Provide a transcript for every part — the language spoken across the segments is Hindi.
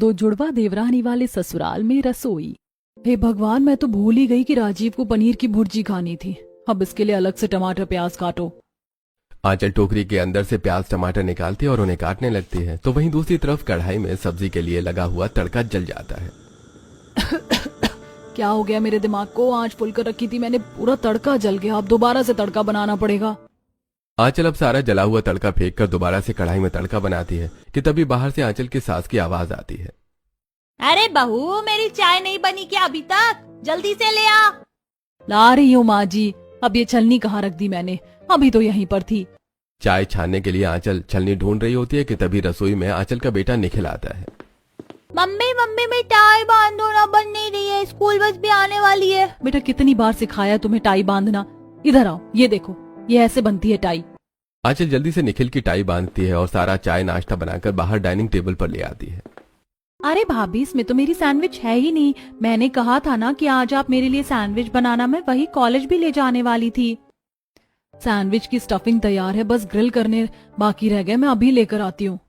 दो जुड़वा देवरानी वाले ससुराल में रसोई। हे भगवान, मैं तो भूल ही गई कि राजीव को पनीर की भुर्जी खानी थी। अब इसके लिए अलग से टमाटर प्याज काटो। आंचल टोकरी के अंदर से प्याज टमाटर निकालती है और उन्हें काटने लगती है, तो वहीं दूसरी तरफ कढ़ाई में सब्जी के लिए लगा हुआ तड़का जल जाता है। क्या हो गया मेरे दिमाग को? आंच फुल कर रखी थी मैंने, पूरा तड़का जल गया। अब दोबारा से तड़का बनाना पड़ेगा। आंचल अब सारा जला हुआ तड़का फेंक कर दोबारा से कढ़ाई में तड़का बनाती है कि तभी बाहर से आंचल की सास की आवाज आती है। अरे बहू, मेरी चाय नहीं बनी क्या अभी तक? जल्दी से ले आ। ला रही हूँ माँ जी। अब ये छलनी कहाँ रख दी मैंने? अभी तो यहीं पर थी। चाय छानने के लिए आंचल छलनी ढूंढ रही होती है कि तभी रसोई में आंचल का बेटा निखिल आता है। मम्मी मम्मी, मैं टाई बांधो ना, बन नहीं रही है। स्कूल बस भी आने वाली है। बेटा कितनी बार सिखाया तुम्हें टाई बांधना? इधर आओ, ये देखो, ये ऐसे बनती है टाई। आंचल जल्दी से निखिल की टाई बांधती है और सारा चाय नाश्ता बनाकर बाहर डाइनिंग टेबल पर ले आती है। अरे भाभी, इसमें तो मेरी सैंडविच है ही नहीं। मैंने कहा था ना कि आज आप मेरे लिए सैंडविच बनाना, मैं वही कॉलेज भी ले जाने वाली थी। सैंडविच की स्टफिंग तैयार है, बस ग्रिल करने बाकी रह गए, मैं अभी लेकर आती हूँ।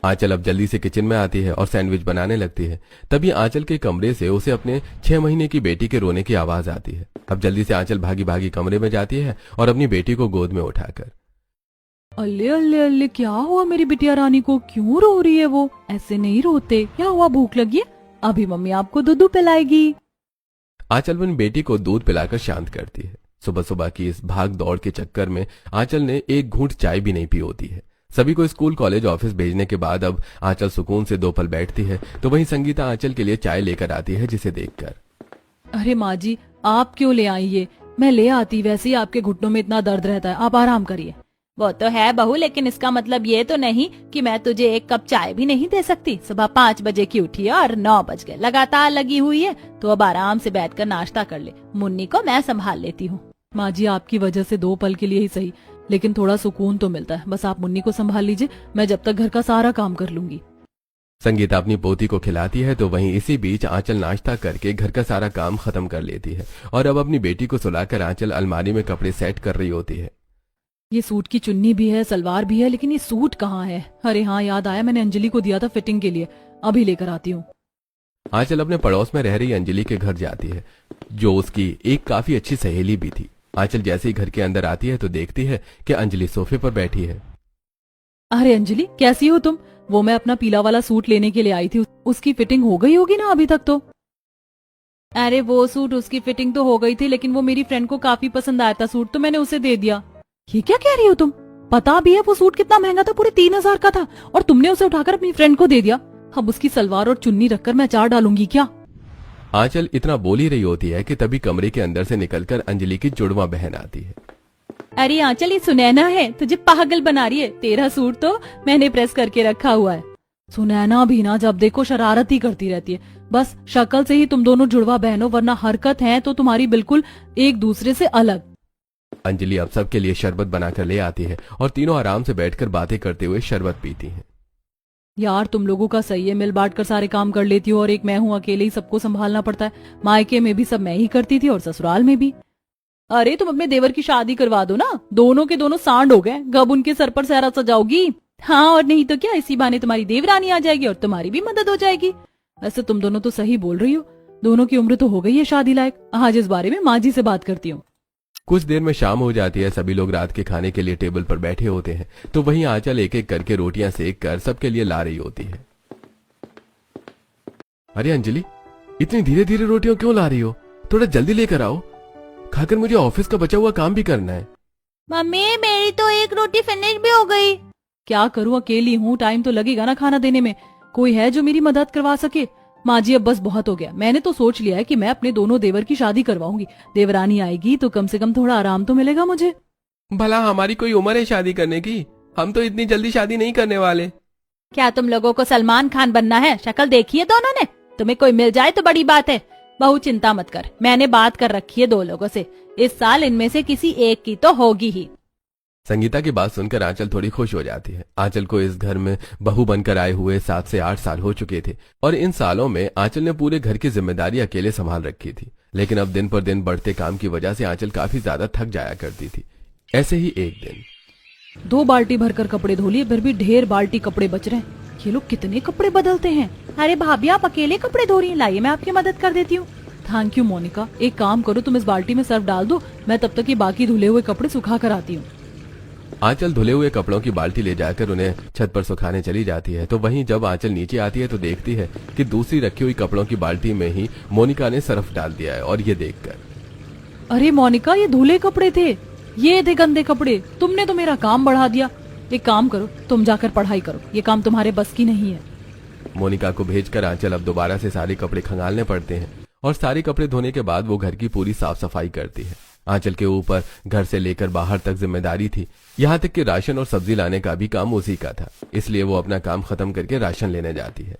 आंचल अब जल्दी से किचन में आती है और सैंडविच बनाने लगती है। तभी आंचल के कमरे से उसे अपने 6 महीने की बेटी के रोने की आवाज आती है। अब जल्दी से आंचल भागी भागी कमरे में जाती है और अपनी बेटी को गोद में उठाकर, अल्ले अल्ले अल्ले, क्या हुआ मेरी बिटिया रानी को? क्यों रो रही है वो? ऐसे नहीं रोते। क्या हुआ, भूख लगी है? अभी मम्मी आपको दूध पिलाएगी। आंचल अपनी बेटी को दूध पिलाकर शांत करती है। सुबह सुबह की इस भाग दौड़ के चक्कर में आंचल ने एक घूंट चाय भी नहीं पी होती है। सभी को स्कूल कॉलेज ऑफिस भेजने के बाद अब आंचल सुकून से 2 पल बैठती है, तो वहीं संगीता आंचल के लिए चाय लेकर आती है, जिसे देखकर, अरे माँ जी, आप क्यों ले आई ये? मैं ले आती, वैसे ही आपके घुटनों में इतना दर्द रहता है, आप आराम करिए। वो तो है बहू, लेकिन इसका मतलब ये तो नहीं कि मैं तुझे एक कप चाय भी नहीं दे सकती। सुबह 5 बजे की उठी है और 9 बज गए, लगातार लगी हुई है, तो अब आराम से बैठकर नाश्ता कर ले। मुन्नी को मैं संभाल लेती हूँ। माँ जी, आपकी वजह से 2 पल के लिए ही सही, लेकिन थोड़ा सुकून तो मिलता है। बस आप मुन्नी को संभाल लीजिए, मैं जब तक घर का सारा काम कर लूंगी। संगीता अपनी पोती को खिलाती है, तो वहीं इसी बीच आंचल नाश्ता करके घर का सारा काम खत्म कर लेती है और अब अपनी बेटी को सुलाकर आंचल अलमारी में कपड़े सेट कर रही होती है। ये सूट की चुन्नी भी है, सलवार भी है, लेकिन ये सूट कहाँ है? अरे हाँ, याद आया, मैंने अंजलि को दिया था फिटिंग के लिए, अभी लेकर आती हूँ। आंचल अपने पड़ोस में रह रही अंजलि के घर जाती है, जो उसकी एक काफी अच्छी सहेली भी थी। आंचल जैसे ही घर के अंदर आती है तो देखती है कि अंजलि सोफे पर बैठी है। अरे अंजलि, कैसी हो तुम? वो मैं अपना पीला वाला सूट लेने के लिए आई थी, उसकी फिटिंग हो गई होगी ना अभी तक तो? अरे वो सूट, उसकी फिटिंग तो हो गई थी, लेकिन वो मेरी फ्रेंड को काफी पसंद आया था सूट, तो मैंने उसे दे दिया। ये क्या कह रही हो तुम? पता भी है वो सूट कितना महंगा था, पूरे 3000 का था, और तुमने उसे उठाकर अपनी फ्रेंड को दे दिया। अब उसकी सलवार और चुन्नी रखकर मैं अचार डालूंगी क्या? आंचल इतना बोल ही रही होती है कि तभी कमरे के अंदर से निकलकर अंजलि की जुड़वा बहन आती है। अरे आंचल, ये सुनैना है, तुझे पागल बना रही है। तेरा सूट तो मैंने प्रेस करके रखा हुआ है। सुनैना भी ना जब देखो शरारत ही करती रहती है। बस शक्ल से ही तुम दोनों जुड़वा बहनों, वरना हरकत है तो तुम्हारी बिल्कुल एक दूसरे से अलग। अंजलि अब सबके लिए शरबत बनाकर ले आती है और तीनों आराम से बैठकर बातें करते हुए शरबत पीती हैं। यार तुम लोगों का सही है, मिल बांट कर सारे काम कर लेती हो, और एक मैं हूँ, अकेले ही सबको संभालना पड़ता है। मायके में भी सब मैं ही करती थी और ससुराल में भी। अरे तुम अपने देवर की शादी करवा दो ना, दोनों के दोनों सांड हो गए, गब उनके सर पर सहरा सजाओगी। हाँ और नहीं तो क्या, इसी बहाने तुम्हारी देवरानी आ जाएगी और तुम्हारी भी मदद हो जाएगी। ऐसे तुम दोनों तो सही बोल रही हो, दोनों की उम्र तो हो गई है शादी लायक। आज इस बारे में माँ जी से बात करती हूँ। कुछ देर में शाम हो जाती है, सभी लोग रात के खाने के लिए टेबल पर बैठे होते हैं, तो वहीं आंचल एक एक करके रोटियां सेक कर सबके लिए ला रही होती है। अरे अंजलि, इतनी धीरे धीरे रोटियां क्यों ला रही हो? थोड़ा जल्दी लेकर आओ, खाकर मुझे ऑफिस का बचा हुआ काम भी करना है। मम्मी, मेरी तो एक रोटी फिनिश भी हो गई। क्या करूँ, अकेली हूँ, टाइम तो लगेगा ना खाना देने में। कोई है जो मेरी मदद करवा सके? माँ जी अब बस बहुत हो गया, मैंने तो सोच लिया है कि मैं अपने दोनों देवर की शादी करवाऊंगी। देवरानी आएगी तो कम से कम थोड़ा आराम तो मिलेगा मुझे। भला हमारी कोई उम्र है शादी करने की? हम तो इतनी जल्दी शादी नहीं करने वाले। क्या तुम लोगों को सलमान खान बनना है? शक्ल देखी है दोनों ने। तुम्हें कोई मिल जाए तो बड़ी बात है। बहू चिंता मत कर, मैंने बात कर रखी है 2 लोगों से, इस साल इनमें से किसी एक की तो होगी ही। संगीता की बात सुनकर आंचल थोड़ी खुश हो जाती है। आंचल को इस घर में बहू बनकर आए हुए 7 से 8 साल हो चुके थे और इन सालों में आंचल ने पूरे घर की जिम्मेदारी अकेले संभाल रखी थी। लेकिन अब दिन पर दिन बढ़ते काम की वजह से आंचल काफी ज्यादा थक जाया करती थी। ऐसे ही एक दिन 2 बाल्टी भरकर कपड़े धो लिए, फिर भी ढेर बाल्टी कपड़े बच रहे हैं। ये लोग कितने कपड़े बदलते हैं। अरे भाभी आप अकेले कपड़े धो रही हैं, लाइए मैं आपकी मदद कर देती हूँ। Thank you Monica. एक काम करो, तुम इस बाल्टी में सर्फ डाल दो, मैं तब तक ये बाकी धुले हुए कपड़े सुखा कर आती हूँ। आंचल धुले हुए कपड़ों की बाल्टी ले जाकर उन्हें छत पर सुखाने चली जाती है। तो वहीं जब आंचल नीचे आती है तो देखती है कि दूसरी रखी हुई कपड़ों की बाल्टी में ही मोनिका ने सर्फ डाल दिया है। और ये देखकर, अरे मोनिका, ये धुले कपड़े थे, ये थे गंदे कपड़े, तुमने तो मेरा काम बढ़ा दिया। एक काम करो, तुम जाकर पढ़ाई करो, ये काम तुम्हारे बस की नहीं है। मोनिका को भेजकर आंचल अब दोबारा से सारे कपड़े खंगालने पड़ते हैं और सारे कपड़े धोने के बाद वो घर की पूरी साफ सफाई करती है। आंचल के ऊपर घर से लेकर बाहर तक जिम्मेदारी थी, यहाँ तक कि राशन और सब्जी लाने का भी काम उसी का था। इसलिए वो अपना काम खत्म करके राशन लेने जाती है।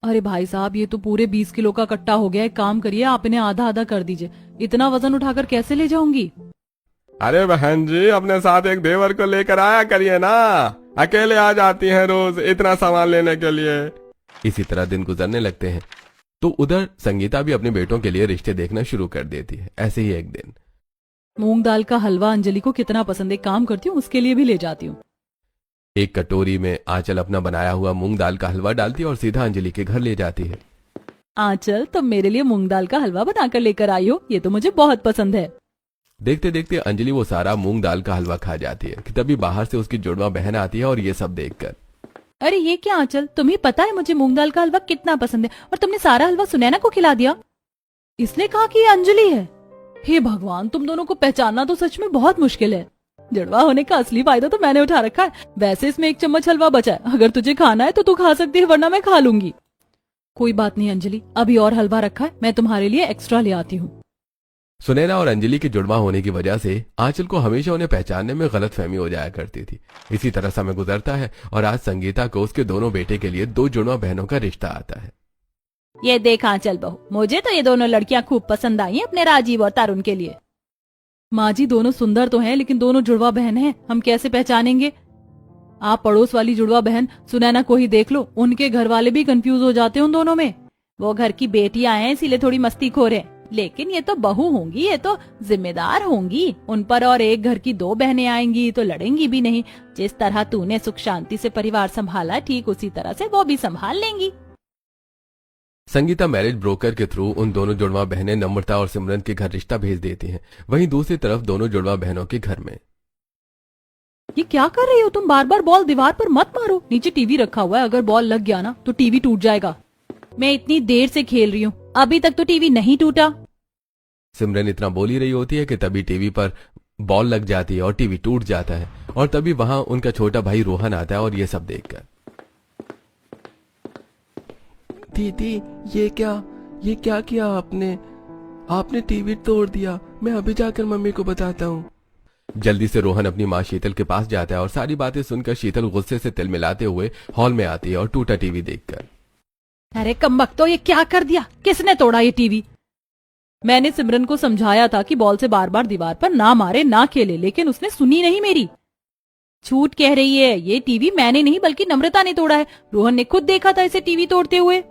अरे भाई साहब, ये तो पूरे 20 किलो का कट्टा हो गया है। काम करिए, आप इन्हें आधा आधा कर दीजिए। इतना वजन उठाकर कैसे ले जाऊंगी? अरे बहन जी, अपने साथ एक देवर को लेकर आया करिए ना, अकेले आ जाती हैं रोज इतना सामान लेने के लिए। इसी तरह दिन गुजरने लगते हैं। तो उधर संगीता भी अपने बेटों के लिए रिश्ते देखना शुरू कर देती है। ऐसे ही एक दिन, मूंग दाल का हलवा अंजलि को कितना पसंद है, काम करती हूँ उसके लिए भी ले जाती हूँ। एक कटोरी में आंचल अपना बनाया हुआ मूंग दाल का हलवा डालती है और सीधा अंजलि के घर ले जाती है। आंचल, तुम मेरे लिए मूंग दाल का हलवा बनाकर लेकर आई हो, ये तो मुझे बहुत पसंद है। देखते देखते अंजलि वो सारा मूंग दाल का हलवा खा जाती है कि तभी बाहर से उसकी जुड़वा बहन आती है और ये सब देखकर, अरे ये क्या आंचल, तुम्हें पता है मुझे मूंग दाल का हलवा कितना पसंद है और तुमने सारा हलवा सुनैना को खिला दिया। इसने कहा कि ये अंजलि है। हे भगवान, तुम दोनों को पहचानना तो सच में बहुत मुश्किल है। जुड़वा होने का असली फायदा तो मैंने उठा रखा है। वैसे इसमें 1 चम्मच हलवा बचा है, अगर तुझे खाना है तो तू खा सकती है, वरना मैं खा लूंगी। कोई बात नहीं अंजलि, अभी और हलवा रखा है, मैं तुम्हारे लिए एक्स्ट्रा ले आती हूँ। सुनैना और अंजलि की जुड़वा होने की वजह से आंचल को हमेशा उन्हें पहचानने में गलतफहमी हो जाया करती थी। इसी तरह समय गुजरता है और आज संगीता को उसके दोनों बेटे के लिए 2 जुड़वा बहनों का रिश्ता आता है। ये देख आंचल बहू, मुझे तो ये दोनों लड़कियां खूब पसंद आई हैं अपने राजीव और तरुण के लिए। माँ जी, दोनों सुंदर तो हैं, लेकिन दोनों जुड़वा बहन हैं, हम कैसे पहचानेंगे? आप पड़ोस वाली जुड़वा बहन सुनैना को ही देख लो, उनके घर वाले भी कंफ्यूज हो जाते हैं उन दोनों में। वो घर की बेटियां हैं इसीलिए थोड़ी मस्तीखोर हैं, लेकिन ये तो बहू होंगी, ये तो जिम्मेदार होंगी। उन पर और एक घर की 2 बहनें आएंगी तो लड़ेंगी भी नहीं। जिस तरह तूने सुख शांति से परिवार संभाला, ठीक उसी तरह से वो भी संभाल लेंगी। संगीता मैरिज ब्रोकर के थ्रू उन दोनों जुड़वा बहनें नम्रता और सिमरन के घर रिश्ता भेज देती हैं। वहीं दूसरी तरफ दोनों जुड़वा बहनों के घर में, ये क्या कर रही हो तुम? बार बार बॉल दीवार पर मत मारो, नीचे टीवी रखा हुआ है, अगर बॉल लग गया ना तो टीवी टूट जाएगा। मैं इतनी देर से खेल रही हूँ, अभी तक तो टीवी नहीं टूटा। सिमरन इतना बोल ही रही होती है कि तभी टीवी पर बॉल लग जाती है और टीवी टूट जाता है। और तभी वहां उनका छोटा भाई रोहन आता है और ये सब देखकर, दीदी ये क्या किया आपने टीवी तोड़ दिया। मैं अभी जाकर मम्मी को बताता हूँ। जल्दी से रोहन अपनी माँ शीतल के पास जाता है और सारी बातें सुनकर शीतल गुस्से से तिलमिलाते हुए हॉल में आती है और टूटा टीवी देखकर, अरे कमबख्तो, ये क्या कर दिया? किसने तोड़ा ये टीवी? मैंने सिमरन को समझाया था कि बॉल से बार बार दीवार पर ना मारे, ना खेले, लेकिन उसने सुनी नहीं मेरी। झूठ कह रही है, ये टीवी मैंने नहीं बल्कि नम्रता ने तोड़ा है। रोहन ने खुद देखा था इसे टीवी तोड़ते हुए।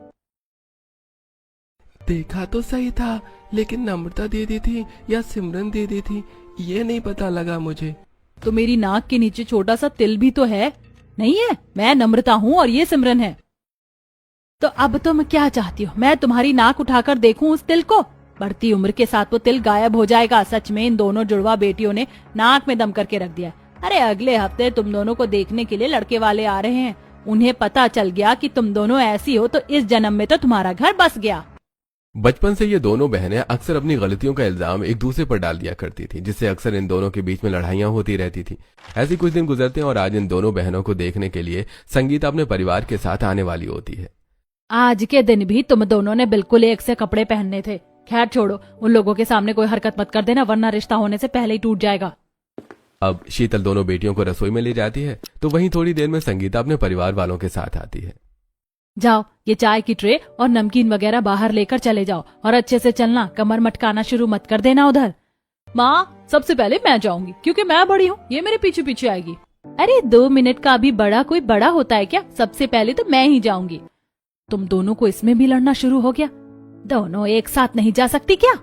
देखा तो सही था, लेकिन नम्रता दे दी थी या सिमरन दे दी थी ये नहीं पता लगा मुझे। तो मेरी नाक के नीचे छोटा सा तिल भी तो है, नहीं है? मैं नम्रता हूँ और ये सिमरन है। तो अब तुम क्या चाहती हो, मैं तुम्हारी नाक उठाकर देखूं उस तिल को? बढ़ती उम्र के साथ वो तिल गायब हो जाएगा। सच में इन दोनों जुड़वा बेटियों ने नाक में दम करके रख दिया। अरे अगले हफ्ते तुम दोनों को देखने के लिए लड़के वाले आ रहे हैं। उन्हें पता चल गया कि तुम दोनों ऐसी हो तो इस जन्म में तो तुम्हारा घर बस गया। बचपन से ये दोनों बहनें अक्सर अपनी गलतियों का इल्जाम एक दूसरे पर डाल दिया करती थी, जिससे अक्सर इन दोनों के बीच में लड़ाइयां होती रहती थी। ऐसे कुछ दिन गुजरते हैं और आज इन दोनों बहनों को देखने के लिए संगीता अपने परिवार के साथ आने वाली होती है। आज के दिन भी तुम दोनों ने बिल्कुल एक से कपड़े पहनने थे। खैर छोड़ो, उन लोगों के सामने कोई हरकत मत कर देना, वरना रिश्ता होने से पहले ही टूट जाएगा। अब शीतल दोनों बेटियों को रसोई में ले जाती है तो वहीं थोड़ी देर में संगीता अपने परिवार वालों के साथ आती है। जाओ, ये चाय की ट्रे और नमकीन वगैरह बाहर लेकर चले जाओ और अच्छे से चलना, कमर मटकाना शुरू मत कर देना उधर। माँ, सबसे पहले मैं जाऊंगी क्योंकि मैं बड़ी हूँ, ये मेरे पीछे पीछे आएगी। अरे 2 मिनट का भी बड़ा कोई बड़ा होता है क्या? सबसे पहले तो मैं ही जाऊंगी। तुम दोनों को इसमें भी लड़ना शुरू हो गया? दोनों एक साथ नहीं जा सकती क्या?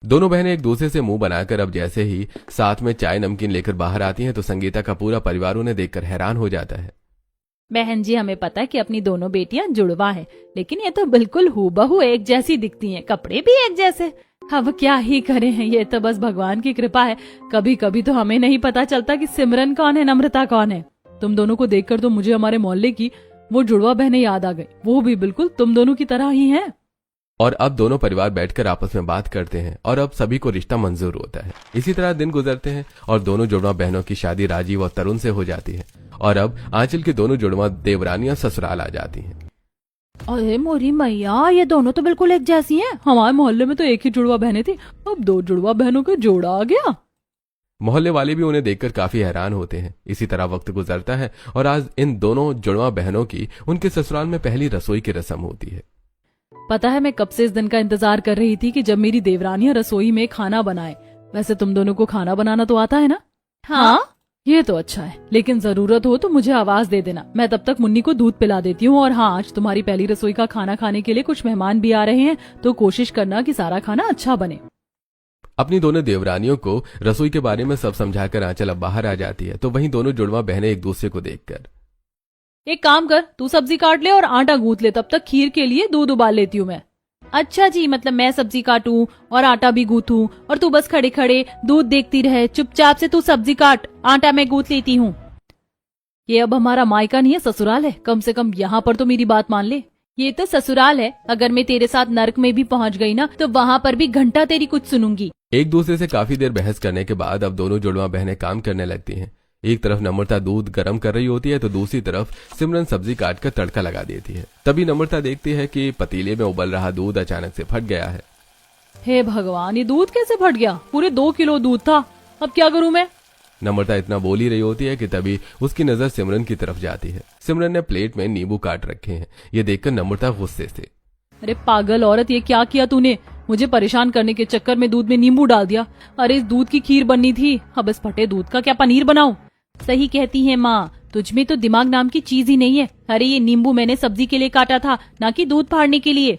दोनों बहनें एक दूसरे से मुंह बनाकर अब जैसे ही साथ में चाय नमकीन लेकर बाहर आती हैं तो संगीता का पूरा परिवार उन्हें देखकर हैरान हो जाता है। बहन जी, हमें पता है कि अपनी दोनों बेटियां जुड़वा हैं, लेकिन ये तो बिल्कुल हूबहू एक जैसी दिखती हैं, कपड़े भी एक जैसे। अब क्या ही करें, ये तो बस भगवान की कृपा है। कभी कभी तो हमें नहीं पता चलता कि सिमरन कौन है, नम्रता कौन है। तुम दोनों को देखकर तो मुझे हमारे मोहल्ले की वो जुड़वा बहनें याद आ गई, वो भी बिल्कुल तुम दोनों की तरह ही हैं। और अब दोनों परिवार बैठकर आपस में बात करते हैं और अब सभी को रिश्ता मंजूर होता है। इसी तरह दिन गुजरते हैं और दोनों जुड़वा बहनों की शादी राजीव और तरुण से हो जाती है और अब आंचल की दोनों जुड़वा देवरानियां ससुराल आ जाती हैं। अरे मोरी मैया, ये दोनों तो बिल्कुल एक जैसी हैं। हमारे मोहल्ले में तो एक ही जुड़वा बहनें थी, अब 2 जुड़वा बहनों का जोड़ा आ गया। मोहल्ले वाले भी उन्हें देखकर काफी हैरान होते हैं। इसी तरह वक्त गुजरता है और आज इन दोनों जुड़वा बहनों की उनके ससुराल में पहली रसोई की रस्म होती है। पता है, मैं कब से इस दिन का इंतजार कर रही थी कि जब मेरी देवरानियां रसोई में खाना बनाए। वैसे तुम दोनों को खाना बनाना तो आता है ना? हाँ, ये तो अच्छा है, लेकिन जरूरत हो तो मुझे आवाज दे देना, मैं तब तक मुन्नी को दूध पिला देती हूँ। और हाँ, आज तुम्हारी पहली रसोई का खाना खाने के लिए कुछ मेहमान भी आ रहे हैं, तो कोशिश करना कि सारा खाना अच्छा बने। अपनी दोनों देवरानियों को रसोई के बारे में सब समझाकर आंचल अब बाहर आ जाती है तो वहीं दोनों जुड़वा बहनें एक दूसरे को देखकर, एक काम कर, तू सब्जी काट ले और आटा गूंथ ले, तब तक खीर के लिए दूध उबाल लेती हूँ मैं। अच्छा जी, मतलब मैं सब्जी काटूं और आटा भी गूंथूं और तू बस खड़े खड़े दूध देखती रहे। चुपचाप से तू सब्जी काट, आटा मैं गूंथ लेती हूँ। ये अब हमारा मायका नहीं है, ससुराल है, कम से कम यहाँ पर तो मेरी बात मान ले। ये तो ससुराल है, अगर मैं तेरे साथ नर्क में भी पहुँच गई ना तो वहाँ पर भी घंटा तेरी कुछ सुनूंगी। एक दूसरे से काफी देर बहस करने के बाद अब दोनों जुड़वा बहनें काम करने लगती हैं। एक तरफ नम्रता दूध गर्म कर रही होती है तो दूसरी तरफ सिमरन सब्जी काटकर तड़का लगा देती है। तभी नम्रता देखती है कि पतीले में उबल रहा दूध अचानक से फट गया है। हे भगवान, ये दूध कैसे फट गया? पूरे 2 किलो दूध था, अब क्या करूं मैं? नम्रता इतना बोल ही रही होती है कि तभी उसकी नजर सिमरन की तरफ जाती है। सिमरन ने प्लेट में नींबू काट रखे हैं। ये देखकर नम्रता गुस्से से, अरे पागल औरत, ये क्या किया तूने? मुझे परेशान करने के चक्कर में दूध में नींबू डाल दिया। अरे इस दूध की खीर बननी थी, अब इस फटे दूध का क्या पनीर बनाऊं? सही कहती है माँ, तुझमें तो दिमाग नाम की चीज ही नहीं है। अरे ये नींबू मैंने सब्जी के लिए काटा था, ना कि दूध फाड़ने के लिए।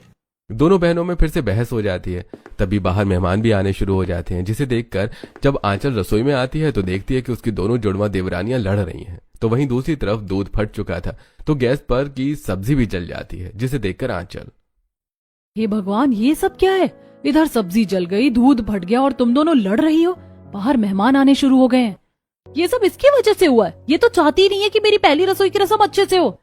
दोनों बहनों में फिर से बहस हो जाती है। तभी बाहर मेहमान भी आने शुरू हो जाते हैं, जिसे देखकर जब आंचल रसोई में आती है तो देखती है कि उसकी दोनों जुड़वा देवरानियां लड़ रही हैं। तो वहीं दूसरी तरफ दूध फट चुका था तो गैस पर की सब्जी भी जल जाती है, जिसे देखकर आंचल, हे भगवान, ये सब क्या है? इधर सब्जी जल गई, दूध फट गया और तुम दोनों लड़ रही हो। बाहर मेहमान आने शुरू हो गए हैं। ये सब इसकी वजह से हुआ है। ये तो चाहती ही नहीं है कि मेरी पहली रसोई की रस्म अच्छे से हो।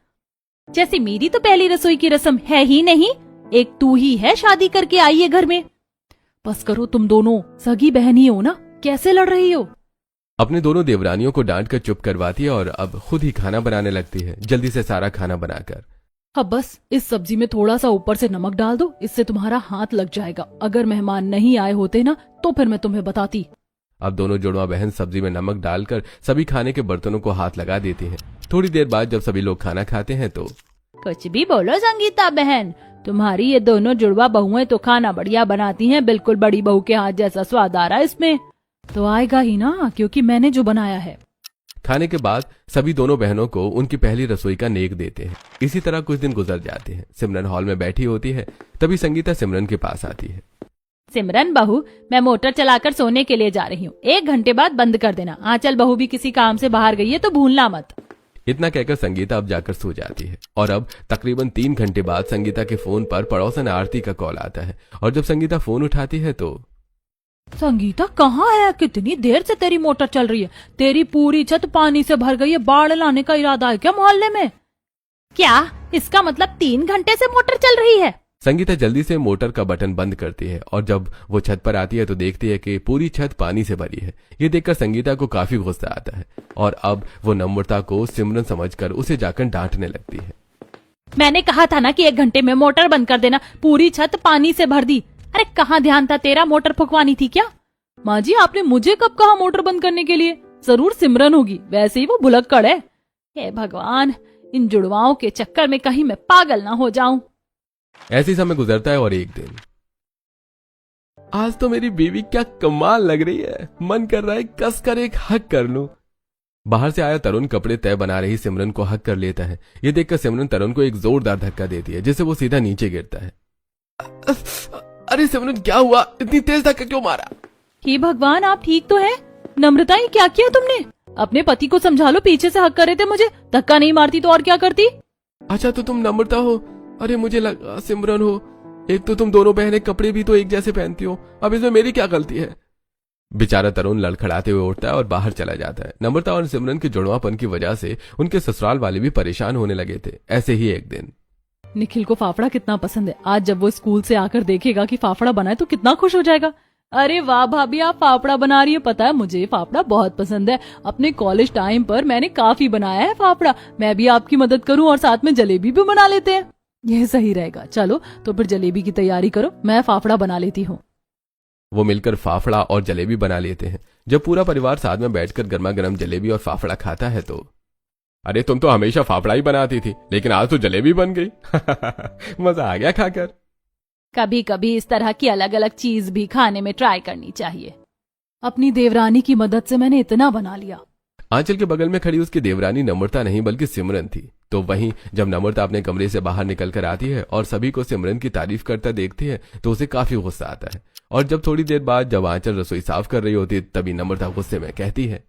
जैसे मेरी तो पहली रसोई की रस्म है ही नहीं, एक तू ही है शादी करके आई है घर में। बस करो, तुम दोनों सगी बहन ही हो ना, कैसे लड़ रही हो? अपने दोनों देवरानियों को डांट कर चुप करवाती है और अब खुद ही खाना बनाने लगती है, जल्दी से सारा खाना बनाकर। अब बस इस सब्जी में थोड़ा सा ऊपर से नमक डाल दो, इससे तुम्हारा हाथ लग जाएगा। अगर मेहमान नहीं आए होते ना तो फिर मैं तुम्हें बताती। अब दोनों जुड़वा बहन सब्जी में नमक डालकर सभी खाने के बर्तनों को हाथ लगा देती हैं। थोड़ी देर बाद जब सभी लोग खाना खाते हैं तो, कुछ भी बोलो संगीता बहन, तुम्हारी ये दोनों जुड़वा बहुएं तो खाना बढ़िया बनाती हैं, बिल्कुल बड़ी बहू के हाथ जैसा स्वाद आ रहा है इसमें। तो आएगा ही ना, क्योंकि मैंने जो बनाया है। खाने के बाद सभी दोनों बहनों को उनकी पहली रसोई का नेक देते हैं। इसी तरह कुछ दिन गुजर जाते हैं। सिमरन हॉल में बैठी होती है, तभी संगीता सिमरन के पास आती है। सिमरन बहू, मैं मोटर चलाकर सोने के लिए जा रही हूँ, 1 घंटे बाद बंद कर देना। आंचल बहू भी किसी काम से बाहर गई है तो भूलना मत। इतना कहकर संगीता अब जाकर सो जाती है और अब तकरीबन 3 घंटे बाद संगीता के फोन पर पड़ोसन आरती का कॉल आता है और जब संगीता फोन उठाती है तो, संगीता कहाँ है? कितनी देर से तेरी मोटर चल रही है? तेरी पूरी छत पानी से भर गई है, बाढ़ लाने का इरादा है क्या मोहल्ले में? क्या इसका मतलब 3 घंटे से मोटर चल रही है? संगीता जल्दी से मोटर का बटन बंद करती है और जब वो छत पर आती है तो देखती है कि पूरी छत पानी से भरी है। ये देखकर संगीता को काफी गुस्सा आता है और अब वो नम्रता को सिमरन समझकर उसे जाकर डांटने लगती है। मैंने कहा था ना कि 1 घंटे में मोटर बंद कर देना, पूरी छत पानी से भर दी। अरे कहाँ ध्यान था तेरा, मोटर फुकवानी थी क्या? माँ जी, आपने मुझे कब कहा मोटर बंद करने के लिए? जरूर सिमरन होगी, वैसे ही वो भुलक्कड़ है। हे भगवान, इन जुड़वाओं के चक्कर में कहीं मैं पागल ना हो जाऊं। ऐसे समय गुजरता है और एक दिन, आज तो मेरी बीवी क्या कमाल लग रही है, मन कर रहा है कस कर एक हक कर लूं। बाहर से आया तरुण कपड़े तय बना रही सिमरन को हक कर लेता है। ये देखकर सिमरन तरुण को एक जोरदार धक्का देती है, जिससे वो सीधा नीचे गिरता है। अरे सिमरन क्या हुआ, इतनी तेज धक्का क्यों मारा? हे भगवान, आप ठीक तो है? नम्रता, ये क्या किया तुमने? अपने पति को समझा लो, पीछे से हक कर रहे थे मुझे। धक्का नहीं मारती तो और क्या करती? अच्छा तो तुम नम्रता हो? अरे मुझे लगा सिमरन हो। एक तो तुम दोनों बहनें कपड़े भी तो एक जैसे पहनती हो, अब इसमें मेरी क्या गलती है? बेचारा तरुण लड़खड़ाते हुए उठता है और बाहर चला जाता है। नम्रता और सिमरन के जुड़वापन की वजह से उनके ससुराल वाले भी परेशान होने लगे थे। ऐसे ही एक दिन निखिल को फाफड़ा कितना पसंद है। आज जब वो स्कूल से आकर देखेगा कि फाफड़ा बना है तो कितना खुश हो जाएगा। अरे वाह भाभी, आप फाफड़ा बना रही है। पता है मुझे फाफड़ा बहुत पसंद है। अपने कॉलेज टाइम पर मैंने काफी बनाया है फाफड़ा। मैं भी आपकी मदद करूं और साथ में जलेबी भी बना लेते हैं। यह सही रहेगा। चलो तो फिर जलेबी की तैयारी करो, मैं फाफड़ा बना लेती हूँ। वो मिलकर फाफड़ा और जलेबी बना लेते हैं। जब पूरा परिवार साथ में बैठकर गर्मा गर्म जलेबी और फाफड़ा खाता है तो अरे तुम तो हमेशा फाफड़ा ही बनाती थी, लेकिन आज तो जलेबी बन गई। मजा आ गया खाकर। कभी कभी इस तरह की अलग अलग चीज भी खाने में ट्राई करनी चाहिए। अपनी देवरानी की मदद से मैंने इतना बना लिया। आंचल के बगल में खड़ी उसकी देवरानी नम्रता नहीं बल्कि सिमरन थी। तो वहीं जब नम्रता अपने कमरे से बाहर निकल कर आती है और सभी को सिमरन की तारीफ करता देखती है तो उसे काफी गुस्सा आता है। और जब थोड़ी देर बाद जब आंचल रसोई साफ कर रही होती है तभी नम्रता गुस्से में कहती है,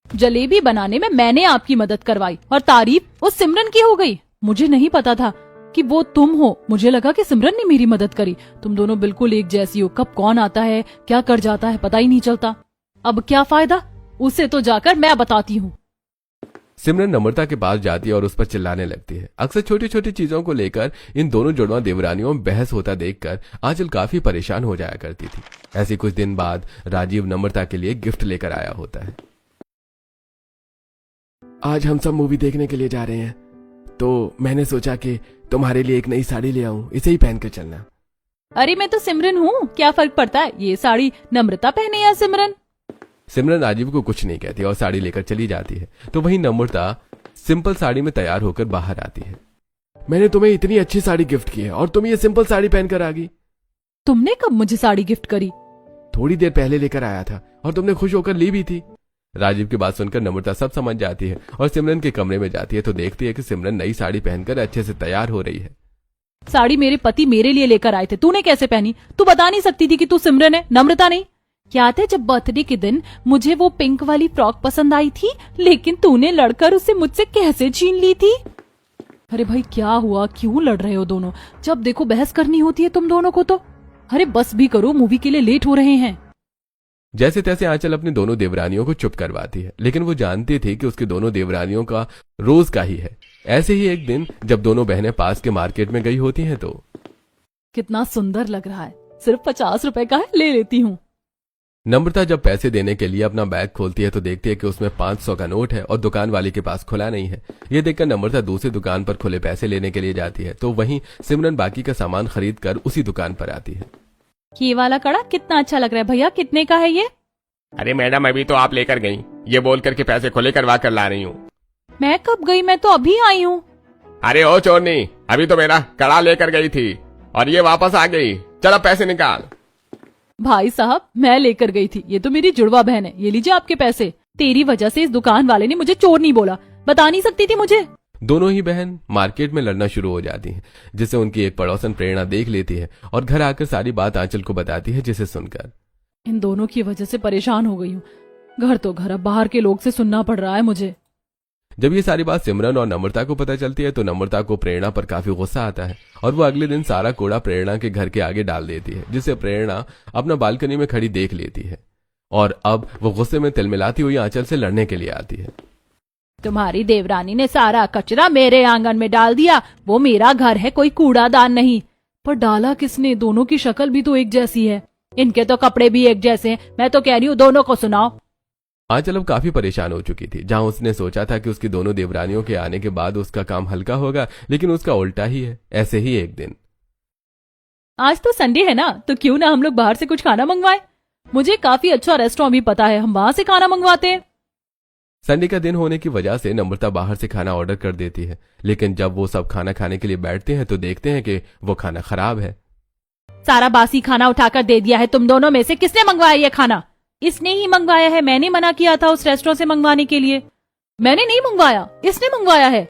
जलेबी बनाने में मैंने आपकी मदद करवाई और तारीफ उस सिमरन की हो गई। मुझे नहीं पता था कि वो तुम हो। मुझे लगा कि सिमरन ने मेरी मदद करी। तुम दोनों बिल्कुल एक जैसी हो। कब कौन आता है क्या कर जाता है पता ही नहीं चलता। अब क्या फायदा, उसे तो जाकर मैं बताती हूँ। सिमरन नम्रता के पास जाती है और उस पर चिल्लाने लगती है। अक्सर छोटी छोटी चीजों को लेकर इन दोनों जुड़वा देवरानियों में बहस होता देखकर आंचल काफी परेशान हो जाया करती थी। ऐसे कुछ दिन बाद राजीव नम्रता के लिए गिफ्ट लेकर आया होता है। आज हम सब मूवी देखने के लिए जा रहे हैं तो मैंने सोचा कि तुम्हारे लिए एक नई साड़ी ले आऊं, इसे ही पहनकर चलना। अरे मैं तो सिमरन हूँ, क्या फर्क पड़ता है ये साड़ी नम्रता पहने या सिमरन? सिमरन राजीव को कुछ नहीं कहती और साड़ी लेकर चली जाती है। तो वहीं नम्रता सिंपल साड़ी में तैयार होकर बाहर आती है। मैंने तुम्हें इतनी अच्छी साड़ी गिफ्ट की है और तुम ये सिंपल साड़ी पहनकर आ गई। तुमने कब मुझे साड़ी गिफ्ट करी? थोड़ी देर पहले लेकर आया था और तुमने खुश होकर ली भी थी। राजीव की बात सुनकर नम्रता सब समझ जाती है और सिमरन के कमरे में जाती है तो देखती है कि सिमरन नई साड़ी पहनकर अच्छे से तैयार हो रही है। साड़ी मेरे पति मेरे लिए लेकर आए थे, तूने कैसे पहनी? तू बता नहीं सकती थी कि तू सिमरन है, नम्रता नहीं? याद है जब बर्थडे के दिन मुझे वो पिंक वाली फ्रॉक पसंद आई थी, लेकिन तूने लड़कर उसे मुझसे कैसे छीन ली थी? अरे भाई क्या हुआ, क्यों लड़ रहे हो दोनों? जब देखो बहस करनी होती है तुम दोनों को तो। अरे बस भी करो, मूवी के लिए लेट हो रहे हैं। जैसे तैसे आंचल अपनी दोनों देवरानियों को चुप करवाती है, लेकिन वो जानती थी कि उसकी दोनों देवरानियों का रोज का ही है। ऐसे ही एक दिन जब दोनों बहनें पास के मार्केट में गई होती हैं तो कितना सुंदर लग रहा है, सिर्फ 50 रुपए का है, ले लेती हूँ। नम्रता जब पैसे देने के लिए अपना बैग खोलती है तो देखती है कि उसमें 500 का नोट है और दुकान वाले के पास खुला नहीं है। ये देखकर नम्रता दूसरी दुकान पर खुले पैसे लेने के लिए जाती है तो वहीं सिमरन बाकी का सामान खरीद कर उसी दुकान पर आती है। ये वाला कड़ा कितना अच्छा लग रहा है भैया, कितने का है ये? अरे मैडम अभी तो आप लेकर गई, ये बोल करके पैसे खुले करवा कर ला रही हूँ। मैं कब गई, मैं तो अभी आई हूँ। अरे ओ चोरनी, अभी तो मेरा कड़ा लेकर गई थी और ये वापस आ गई। चलो पैसे निकाल। भाई साहब मैं लेकर गई थी, ये तो मेरी जुड़वा बहन है, ये लीजिए आपके पैसे। तेरी वजह से इस दुकान वाले ने मुझे चोर नहीं बोला, बता नहीं सकती थी मुझे। दोनों ही बहन मार्केट में लड़ना शुरू हो जाती हैं, जिसे उनकी एक पड़ोसन प्रेरणा देख लेती है और घर आकर सारी बात आंचल को बताती है, जिसे सुनकर इन दोनों की वजह से परेशान हो गई हूँ। घर तो घर, अब बाहर के लोग से सुनना पड़ रहा है मुझे। जब ये सारी बात सिमरन और नम्रता को पता चलती है तो नम्रता को प्रेरणा पर काफी गुस्सा आता है और वो अगले दिन सारा कूड़ा प्रेरणा के घर के आगे डाल देती है, जिसे प्रेरणा अपना बालकनी में खड़ी देख लेती है। और अब वो गुस्से में तिलमिलाती हुई आंचल से लड़ने के लिए आती है। तुम्हारी देवरानी ने सारा कचरा मेरे आंगन में डाल दिया, वो मेरा घर है, कोई कूड़ादान नहीं। पर डाला किसने? दोनों की शक्ल भी तो एक जैसी है। इनके तो कपड़े भी एक जैसे हैं। मैं तो कह रही हूँ दोनों को सुनाओ। आंचल अब काफी परेशान हो चुकी थी। जहां उसने सोचा था कि उसकी दोनों देवरानियों के आने के बाद उसका काम हल्का होगा, लेकिन उसका उल्टा ही है। ऐसे ही एक दिन, आज तो संडे है ना, तो क्यों ना हम लोग बाहर से कुछ खाना मंगवाएं? मुझे काफी अच्छा रेस्टोरेंट भी पता है, हम वहां से खाना मंगवाते हैं। संडे का दिन होने की वजह से नम्रता बाहर से खाना ऑर्डर कर देती है, लेकिन जब वो सब खाना खाने के लिए बैठते हैं तो देखते हैं कि वो खाना खराब है। सारा बासी खाना उठाकर दे दिया है। तुम दोनों में से किसने मंगवाया ये खाना? इसने ही मंगवाया है, मैंने मना किया था उस रेस्टोरेंट से मंगवाने के लिए। मैंने नहीं मंगवाया, इसने मंगवाया है।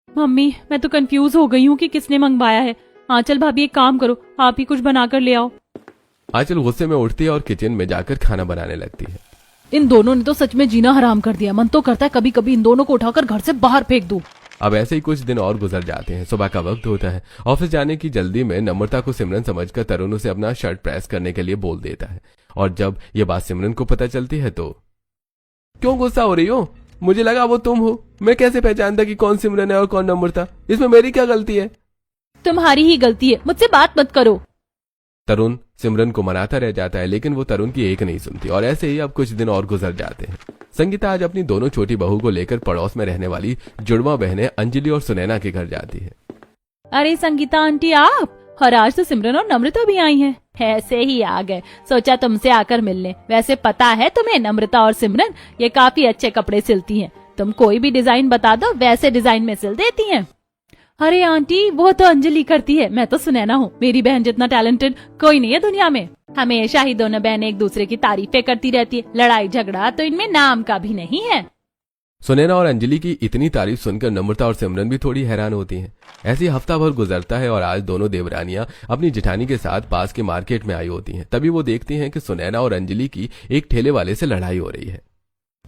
मम्मी मैं तो कंफ्यूज हो गई हूँ कि किसने मंगवाया है। आंचल भाभी एक काम करो, आप ही कुछ बनाकर ले आओ। आंचल गुस्से में उठती है और किचन में जाकर खाना बनाने लगती है। इन दोनों ने तो सच में जीना हराम कर दिया। मन तो करता है कभी कभी इन दोनों को उठाकर घर से बाहर फेंक दूं। अब ऐसे ही कुछ दिन और गुजर जाते हैं। सुबह का वक्त होता है। ऑफिस जाने की जल्दी में नम्रता को सिमरन समझकर तरुण उसे अपना शर्ट प्रेस करने के लिए बोल देता है, और जब ये बात सिमरन को पता चलती है तो क्यों गुस्सा हो रही हो? मुझे लगा वो तुम हो। मैं कैसे पहचानता कि कौन सिमरन है और कौन नम्रता? इसमें मेरी क्या गलती है? तुम्हारी ही गलती है, मुझसे बात मत करो। तरुण सिमरन को मनाता रह जाता है, लेकिन वो तरुण की एक नहीं सुनती, और ऐसे ही अब कुछ दिन और गुजर जाते हैं। संगीता आज अपनी दोनों छोटी बहू को लेकर पड़ोस में रहने वाली जुड़वा बहनें अंजलि और सुनैना के घर जाती है। अरे संगीता आंटी आप, और आज तो सिमरन और नम्रता भी आई हैं। ऐसे ही आ गए, सोचा तुमसे आकर मिलने। वैसे पता है तुम्हें, नम्रता और सिमरन ये काफी अच्छे कपड़े सिलती हैं। तुम कोई भी डिजाइन बता दो, वैसे डिजाइन में सिल देती हैं। अरे आंटी वो तो अंजलि करती है, मैं तो सुनैना हूँ। मेरी बहन जितना टैलेंटेड कोई नहीं है दुनिया में। हमेशा ही दोनों बहनें एक दूसरे की तारीफें करती रहती है। लड़ाई झगड़ा तो इनमें नाम का भी नहीं है। सुनैना और अंजलि की इतनी तारीफ सुनकर नम्रता और सिमरन भी थोड़ी हैरान होती हैं। ऐसे ही हफ्ता भर गुजरता है और आज दोनों देवरानियां अपनी जेठानी के साथ पास के मार्केट में आई होती हैं। तभी वो देखती हैं कि सुनैना और अंजलि की एक ठेले वाले से लड़ाई हो रही है।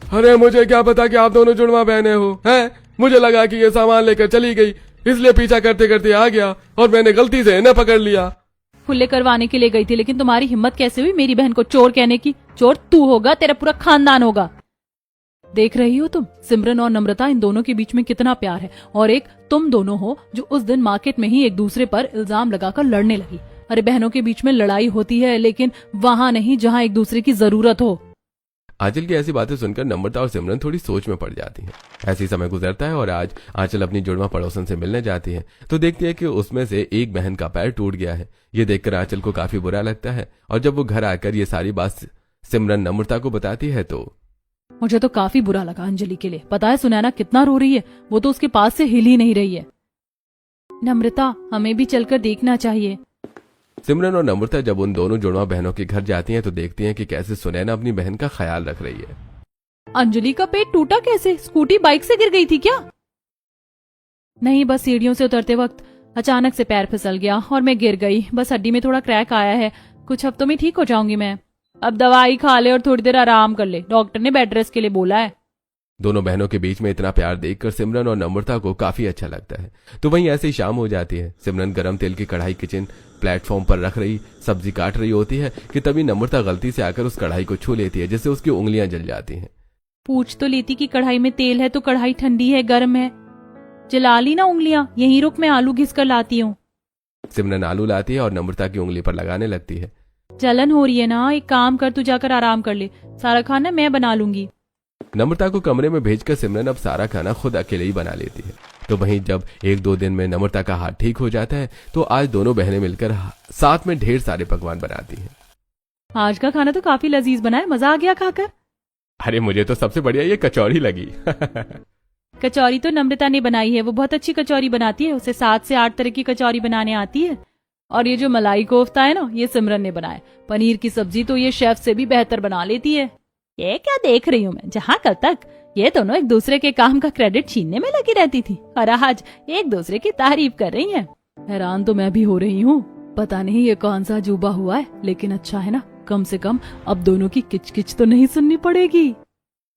अरे मुझे क्या पता कि आप दोनों जुड़वा बहनें हो, हैं? मुझे लगा कि ये सामान लेकर चली गई, इसलिए पीछा करते करते आ गया और मैंने गलती से इन्हें पकड़ लिया। खुले करवाने के लिए गई थी, लेकिन तुम्हारी हिम्मत कैसे हुई मेरी बहन को चोर कहने की? चोर तू होगा, तेरा पूरा खानदान होगा। देख रही हो तुम, सिमरन और नम्रता, इन दोनों के बीच में कितना प्यार है। और एक तुम दोनों हो जो उस दिन मार्केट में ही एक दूसरे पर इल्जाम लगाकर लड़ने लगी। अरे बहनों के बीच में लड़ाई होती है, लेकिन वहां नहीं जहां एक दूसरे की जरूरत हो। आंचल की ऐसी बातें सुनकर नम्रता और सिमरन थोड़ी सोच में पड़ जाती हैं। ऐसी समय गुजरता है और आज आंचल अपनी जुड़वा पड़ोसन से मिलने जाती है तो देखती है कि उसमें से एक बहन का पैर टूट गया है। ये देखकर आंचल को काफी बुरा लगता है, और जब वो घर आकर ये सारी बात सिमरन नम्रता को बताती है तो मुझे तो काफी बुरा लगा अंजलि के लिए। पता है सुनैना कितना रो रही है, वो तो उसके पास से हिल ही नहीं रही है। नम्रता हमें भी चलकर देखना चाहिए। सिमरन और नम्रता जब उन दोनों जुड़वा बहनों के घर जाती हैं तो देखती हैं कि कैसे सुनैना अपनी बहन का ख्याल रख रही है। अंजलि का पेट टूटा कैसे? स्कूटी बाइक से गिर गई थी क्या? नहीं, बस सीढ़ियों से उतरते वक्त अचानक से पैर फिसल गया और मैं गिर गई। बस हड्डी में थोड़ा क्रैक आया है, कुछ हफ्तों में ठीक हो जाऊंगी मैं। अब दवाई खा ले और थोड़ी देर आराम कर ले, डॉक्टर ने बेड रेस्ट के लिए बोला है। दोनों बहनों के बीच में इतना प्यार देखकर सिमरन और नम्रता को काफी अच्छा लगता है। तो वहीं ऐसे ही शाम हो जाती है। सिमरन गरम तेल की कढ़ाई किचन प्लेटफॉर्म पर रख रही सब्जी काट रही होती है कि तभी नम्रता गलती से आकर उस कढ़ाई को छू लेती है, जिससे उसकी उंगलियां जल जाती हैं। पूछ तो लेती कि कढ़ाई में तेल है तो कढ़ाई ठंडी है गर्म है। जला ली ना उंगलियां, यहीं रुक, मैं आलू घिस कर लाती हूँ। सिमरन आलू लाती है और नम्रता की उंगली पर लगाने लगती है। जलन हो रही है ना, एक काम कर, तू जाकर आराम कर ले, सारा खाना मैं बना लूंगी। नम्रता को कमरे में भेजकर सिमरन अब सारा खाना खुद अकेले ही बना लेती है। तो वहीं जब एक दो दिन में नम्रता का हाथ ठीक हो जाता है तो आज दोनों बहनें मिलकर साथ में ढेर सारे पकवान बनाती हैं। आज का खाना तो काफी लजीज बना है, मजा आ गया खाकर। अरे मुझे तो सबसे बढ़िया ये कचौड़ी लगी। कचौरी तो नम्रता ने बनाई है, वो बहुत अच्छी कचौरी बनाती है। उसे 7 से 8 तरह की कचौरी बनाने आती है। और ये जो मलाई कोफ्ता है ना, ये सिमरन ने बनाया। पनीर की सब्जी तो ये शेफ से भी बेहतर बना लेती है। ये क्या देख रही हूँ मैं, जहाँ कल तक ये दोनों एक दूसरे के काम का क्रेडिट छीनने में लगी रहती थी, और आज एक दूसरे की तारीफ कर रही हैं। हैरान तो मैं भी हो रही हूँ। पता नहीं ये कौन सा अजूबा हुआ है, लेकिन अच्छा है ना, कम से कम अब दोनों की किचकिच तो नहीं सुननी पड़ेगी।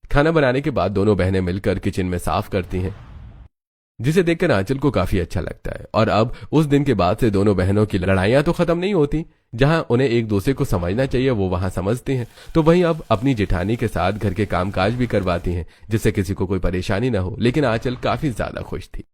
खाना बनाने के बाद दोनों बहनें मिलकर किचन में साफ करती हैं, जिसे देखकर आंचल को काफी अच्छा लगता है। और अब उस दिन के बाद से दोनों बहनों की लड़ाइयां तो खत्म नहीं होती। जहां उन्हें एक दूसरे को समझना चाहिए वो वहां समझती हैं। तो वहीं अब अपनी जेठानी के साथ घर के कामकाज भी करवाती हैं, जिससे किसी को कोई परेशानी न हो। लेकिन आंचल काफी ज्यादा खुश थी।